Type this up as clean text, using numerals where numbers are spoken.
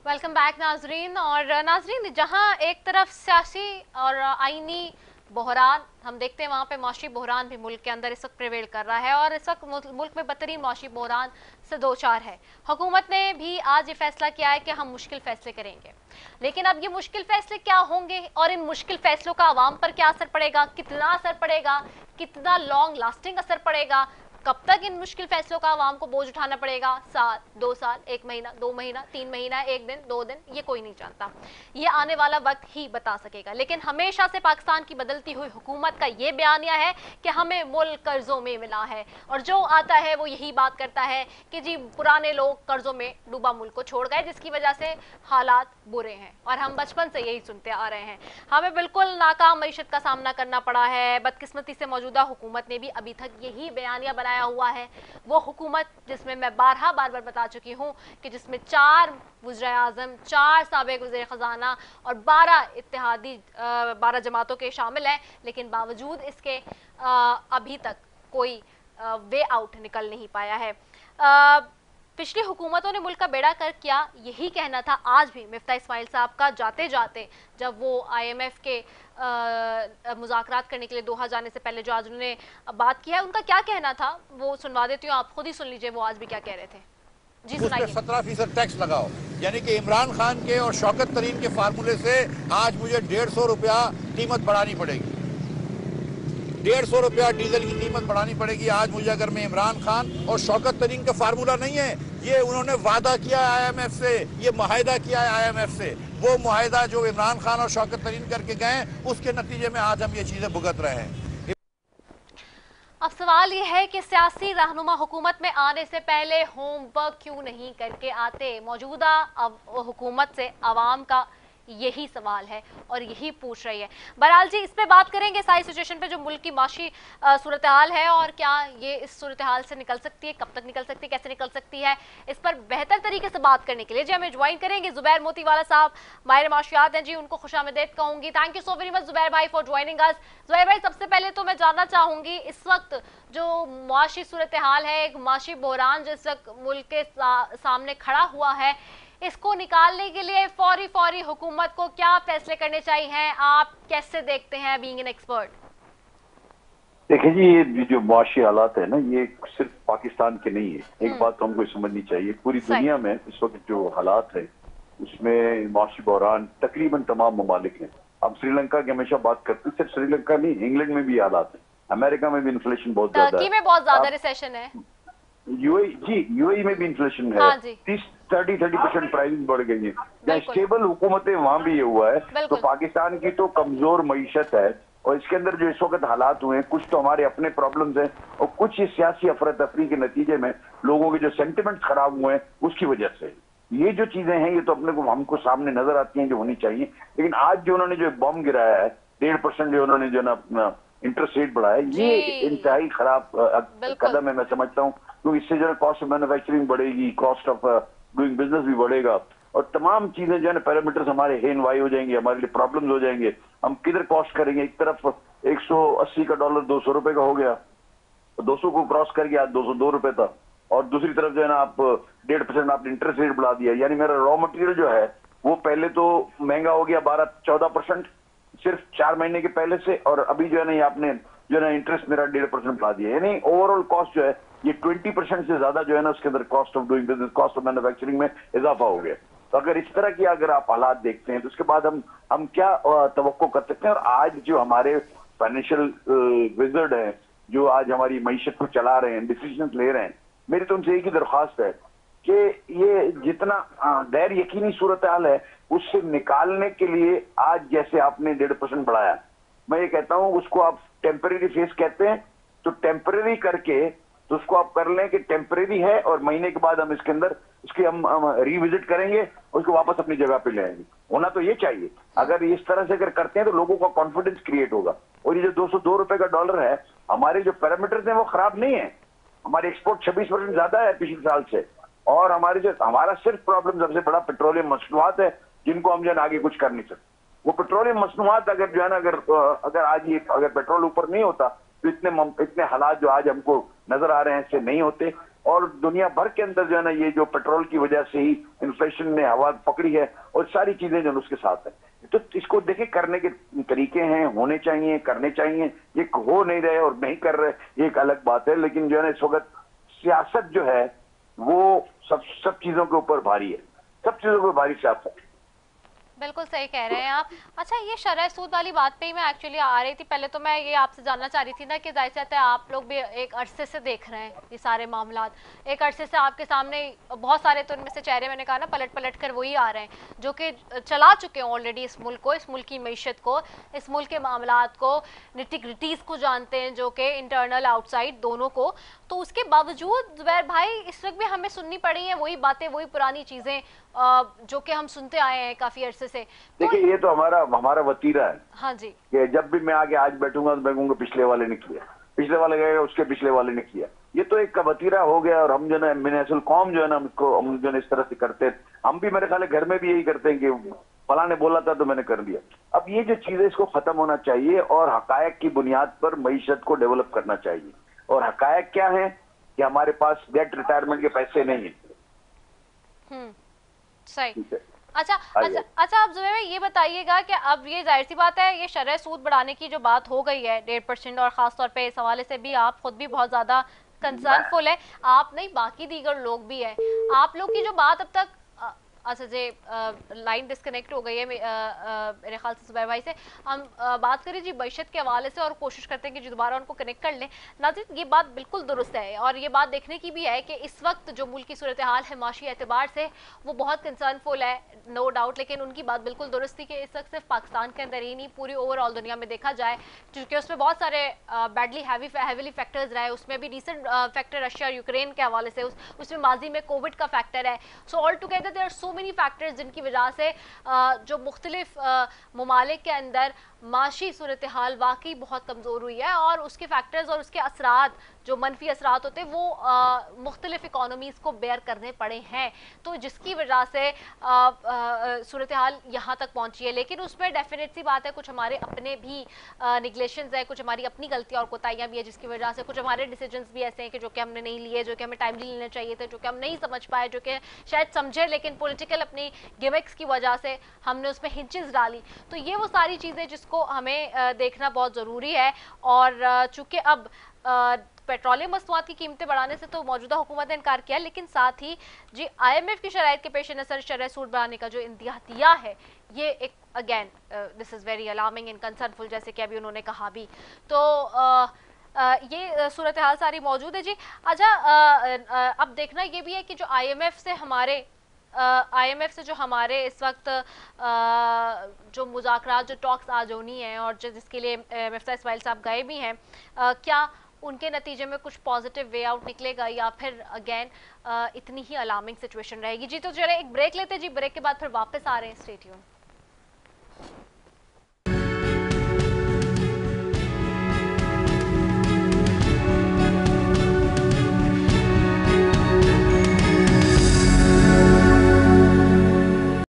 Welcome back नाजरीन। और नाजरीन, जहां एक तरफ सियासी और आईनी बहरान हम देखते हैं, वहां पे मौशी बहरान भी मुल्क के अंदर इस वक्त प्रिवेल कर रहा है और इस वक्त मुल्क में बदतरीन मौशी बहरान से दो चार है। हुकूमत ने भी आज ये फैसला किया है कि हम मुश्किल फैसले करेंगे, लेकिन अब ये मुश्किल फैसले क्या होंगे और इन मुश्किल फैसलों का आवाम पर क्या असर पड़ेगा, कितना असर पड़ेगा, कितना लॉन्ग लास्टिंग असर पड़ेगा, कब तक इन मुश्किल फैसलों का आवाम को बोझ उठाना पड़ेगा, साल, 2 साल, 1 महीना, 2 महीना, 3 महीना, 1 दिन, 2 दिन, ये कोई नहीं जानता। ये आने वाला वक्त ही बता सकेगा। लेकिन हमेशा से पाकिस्तान की बदलती हुई हुकूमत का ये बयानिया है कि हमें मुल्क कर्जों में मिला है, और जो आता है वो यही बात करता है कि जी पुराने लोग कर्जों में डूबा मुल्क को छोड़ गए, जिसकी वजह से हालात बुरे हैं। और हम बचपन से यही सुनते आ रहे हैं। हमें बिल्कुल नाकाम मईशत का सामना करना पड़ा है। बदकिस्मती से मौजूदा हुकूमत ने भी अभी तक यही बयानिया बनाया हुआ है। वो हुकूमत जिसमें मैं बार बार बता चुकी हूँ कि जिसमें 4 वज़ीर आज़म, 4 साबिक़ वज़ीर ख़जाना और 12 इत्तेहादी 12 जमातों के शामिल हैं, लेकिन बावजूद इसके अभी तक कोई वे आउट निकल नहीं पाया है। पिछली हुकूमतों ने मुल्क का बेड़ा कर किया, यही कहना था आज भी मिफ्ता इस्माइल साहब का। जाते जाते जब वो IMF के मुज़ाकरात करने के लिए दोहा जाने से पहले जो आज उन्होंने बात की है, उनका क्या कहना था वो सुनवा देती हूँ, आप खुद ही सुन लीजिए वो आज भी क्या कह रहे थे। जी उस पर सुनाइए। 17% टैक्स लगाओ, यानी कि इमरान खान के और शौकत तरीन के फार्मूले से आज मुझे 150 रुपया कीमत बढ़ानी पड़ेगी। 150 रुपया डीजल की कीमत बढ़ानी पड़ेगी आज मुझे, अगर मैं इमरान खान और शौकत तरीन का फार्मूला नहीं है, ये उन्होंने वादा किया है IMF से, ये मुआहिदा किया है IMF से। वो मुआहिदा जो इमरान खान और शौकत तरीन करके गए, उसके नतीजे में आज हम ये चीजें भुगत रहे हैं। अब सवाल यह है कि सियासी रहनुमा हुकूमत में आने से पहले होमवर्क क्यों नहीं करके आते। मौजूदा हुकूमत से आवाम का यही सवाल है और यही पूछ रही है। बहरहाल जी, इस पे बात करेंगे सारी सिचुएशन पे जो मुल्क की माशी सूरत हाल है और क्या ये इस सूरत हाल से निकल सकती है, कब तक निकल सकती है, कैसे निकल सकती है। इस पर बेहतर तरीके से बात करने के लिए जी हमें ज्वाइन करेंगे ज़ुबैर मोतीवाला साहब, माहिर माशियात हैं जी, उनको खुशामदीद कहूंगी। Thank you so very much Zubair भाई फॉर ज्वाइनिंग अस। ज़ुबैर भाई, सबसे पहले तो मैं जानना चाहूंगी, इस वक्त जो मुआशी सूरत हाल है, एक माशी बहरान जो इस वक्त मुल्क के सामने खड़ा हुआ है, इसको निकालने के लिए फौरी हुकूमत को क्या फैसले करने चाहिए, आप कैसे देखते हैं बीइंग एन एक्सपर्ट? देखिए जी, ये जो मुआशी हालात है ना, ये सिर्फ पाकिस्तान के नहीं है। एक बात तो हमको समझनी चाहिए, पूरी दुनिया में इस वक्त जो हालात है उसमें मुआशी बहरान तकरीबन तमाम ममालिक हैं। हम श्रीलंका की हमेशा बात करते हैं, सिर्फ श्रीलंका नहीं, इंग्लैंड में भी हालात है, अमेरिका में भी इन्फ्लेशन बहुत ज्यादा है, टर्की में बहुत ज्यादा रिसेशन है, यूएई में भी इन्फ्लेशन है। हाँ जी, 30% प्राइस बढ़ गई है। जहाँ स्टेबल हुकूमतें वहां भी ये हुआ है। तो पाकिस्तान की तो कमजोर मईशत है और इसके अंदर जो इस वक्त हालात हुए हैं, कुछ तो हमारे अपने प्रॉब्लम्स हैं और कुछ इस सियासी अफरा तफरी के नतीजे में लोगों के जो सेंटिमेंट्स खराब हुए हैं उसकी वजह से ये जो चीजें हैं, ये तो अपने को हमको सामने नजर आती हैं जो होनी चाहिए। लेकिन आज जो उन्होंने जो बम गिराया है, 1.5% जो उन्होंने जो ना अपना इंटरेस्ट रेट बढ़ाया, ये इंतहाई खराब कदम है मैं समझता हूँ। क्योंकि इससे जो है कॉस्ट ऑफ मैन्युफैक्चरिंग बढ़ेगी, कॉस्ट ऑफ डूइंग बिजनेस भी बढ़ेगा और तमाम चीजें जो है ना, पैरामीटर्स हमारे हेन वाई हो जाएंगे, हमारे लिए प्रॉब्लम्स हो जाएंगे। हम किधर कॉस्ट करेंगे? एक तरफ 180 का डॉलर 200 रुपए का हो गया, 200 को क्रॉस कर गया, 202 रुपए था। और दूसरी तरफ जो है ना, आप 1.5% आपने इंटरेस्ट रेट बढ़ा दिया, यानी मेरा रॉ मटेरियल जो है वो पहले तो महंगा हो गया 12-14% सिर्फ 4 महीने के पहले से, और अभी जो है ना आपने जो है ना इंटरेस्ट मेरा 1.5% बढ़ा दिया, यानी ओवरऑल कॉस्ट जो है ये 20% से ज्यादा जो है ना उसके अंदर cost of doing business, cost of manufacturing में इजाफा हो गया। तो अगर इस तरह की अगर आप हालात देखते हैं तो उसके बाद हम क्या तवक्को कर सकते हैं। और आज जो हमारे फाइनेंशियल विजर्ड हैं, जो आज हमारी मईशत को चला रहे हैं, डिसीजन ले रहे हैं, मेरी तो उनसे एक ही दरख्वास्त है कि ये जितना गैर यकीनी सूरत हाल है उससे निकालने के लिए आज जैसे आपने 1.5% बढ़ाया, मैं ये कहता हूं उसको आप टेम्परेरी फेस कहते हैं, तो टेम्परेरी करके तो उसको आप कर लें कि टेम्परेरी है और महीने के बाद हम इसके अंदर उसकी हम रिविजिट करेंगे, उसको वापस अपनी जगह पे ले आएंगे। होना तो ये चाहिए। अगर इस तरह से अगर करते हैं तो लोगों का कॉन्फिडेंस क्रिएट होगा। और ये जो 202 रुपए का डॉलर है, हमारे जो पैरामीटर्स हैं वो खराब नहीं है, हमारे एक्सपोर्ट 26% ज्यादा है पिछले साल से। और हमारा सिर्फ प्रॉब्लम सबसे बड़ा पेट्रोलियम मसनूआत है, जिनको हम जो है आगे कुछ कर नहीं सकते। वो पेट्रोलियम मसनूआत अगर जो है ना अगर आज ये अगर पेट्रोल ऊपर नहीं होता तो इतने हालात जो आज हमको नजर आ रहे हैं इससे नहीं होते। और दुनिया भर के अंदर जो है ना ये जो पेट्रोल की वजह से ही इन्फ्लेशन ने हवा पकड़ी है और सारी चीजें जो है उसके साथ है। तो इसको देखे करने के तरीके हैं, होने चाहिए, करने चाहिए। ये हो नहीं रहे और नहीं कर रहे ये एक अलग बात है, लेकिन जो है ना इस वक्त सियासत जो है वो सब चीजों के ऊपर भारी है, सब चीजों के ऊपर भारी सियासत है। बिल्कुल सही कह रहे हैं आप। अच्छा, ये शरह सूद वाली बात पे ही मैं एक्चुअली आ रही थी। पहले तो मैं ये आपसे जानना चाह रही थी ना कि जाहिर सी बात है आप लोग भी एक अरसे से देख रहे हैं ये सारे मामलात, एक अरसे से आपके सामने बहुत सारे, तो उनमें से चेहरे मैंने कहा ना पलट पलट कर वही आ रहे हैं जो कि चला चुके हैं ऑलरेडी इस मुल्क को, इस मुल्क की मीशत को, इस मुल्क के मामलात को, निटी ग्रिटीज़ को जानते हैं, जो कि इंटरनल आउटसाइड दोनों को। तो उसके बावजूद जुबैर भाई इस वक्त भी हमें सुननी पड़ी हैं वही बातें, वही पुरानी चीज़ें जो कि हम सुनते आए हैं काफी अरसे से। देखिए ये तो हमारा वतीरा है। हाँ जी। कि जब भी मैं आगे आज बैठूंगा तो मैं कहूंगा पिछले वाले ने किया, पिछले वाले गएगा उसके पिछले वाले ने किया। ये तो एक वतीरा हो गया और हम जो है मिनेसल कौम जो है ना हम जो है इस तरह से करते हैं। हम भी मेरे ख्याल घर में भी यही करते हैं कि फला ने बोला था तो मैंने कर दिया। अब ये जो चीज है इसको खत्म होना चाहिए और हकायक की बुनियाद पर मईशत को डेवलप करना चाहिए। और हकायक क्या है कि हमारे पास डेट रिटायरमेंट के पैसे नहीं है। सही। अच्छा, आप जुबैर भाई ये बताइएगा कि अब ये जाहिर सी बात है ये शरह सूद बढ़ाने की जो बात हो गई है 1.5% और खास तौर पे इस हवाले से भी आप खुद भी बहुत ज्यादा कंसर्नफुल है, आप नहीं बाकी दीगर लोग भी है। आप लोग की जो बात अब तक अच्छा जी लाइन डिस्कनेक्ट हो गई है मेरे ख्याल से जुबैर भाई से। हम बात करें जी मईशत के हवाले से और कोशिश करते हैं कि दोबारा उनको कनेक्ट कर लें। नाज़रीन ये बात बिल्कुल दुरुस्त है और ये बात देखने की भी है कि इस वक्त जो मुल्क की सूरत हाल है माशी एतबार से वो बहुत कंसर्नफुल है, नो डाउट। लेकिन उनकी बात बिल्कुल दुरुस्त थी कि इस वक्त सिर्फ पाकिस्तान के अंदर ही नहीं पूरी ओवरऑल दुनिया में देखा जाए, क्योंकि उसमें बहुत सारे बैडली हैवीली फैक्टर्स रहे। उसमें भी रिसेंट फैक्टर रशिया और यूक्रेन के हवाले से, उसमें माजी में कोविड का फैक्टर है। So all together there are so many factors जिनकी वजह से जो मुख्तलिफ ममालिक के अंदर माशी सूरत हाल वाकई बहुत कमज़ोर हुई है और उसके फैक्टर्स और उसके असरात जो मनफी असरात होते हैं वो मुख्तलिफ इकोनॉमीज़ को बेयर करने पड़े हैं, तो जिसकी वजह से सूरत हाल यहाँ तक पहुँची है। लेकिन उसमें डेफिनेट सी बात है कुछ हमारे अपने भी निगलेशंस है, कुछ हमारी अपनी गलतियाँ और कोताहियाँ भी है, जिसकी वजह से कुछ हमारे डिसीजंस भी ऐसे हैं कि जो कि हमने नहीं लिए, जो कि हमें टाइमली लेने चाहिए थे, जो कि हम नहीं समझ पाए, जो कि शायद समझे लेकिन पॉलिटिकल अपनी गिमिक्स की वजह से हमने उसमें हिंचेस डाली। तो ये वो सारी चीज़ें जिसको हमें देखना बहुत ज़रूरी है। और चूँकि अब पेट्रोलियम मसनूआत की कीमतें बढ़ाने से तो मौजूदा हुकूमत ने इनकार किया, लेकिन साथ ही जी IMF की शराइत के पेश नज़र शरह सूद बढ़ाने का जो इंतहा दिया है ये एक again this is very alarming and concernful, जैसे कि अभी उन्होंने कहा भी। तो ये सूरत हाल सारी मौजूद है जी। अच्छा, अब देखना ये भी है कि जो IMF से जो हमारे इस वक्त जो मुज़ाकरात जो टॉक्स आज होनी है और जिसके लिए मिफ्ता इस्माइल साहब गए भी हैं, क्या उनके नतीजे में कुछ पॉजिटिव वे आउट निकलेगा या फिर अगेन इतनी ही अलार्मिंग सिचुएशन रहेगी? जी तो चले एक ब्रेक लेते हैं जी, ब्रेक के बाद फिर वापस आ रहे हैं। Stay tuned.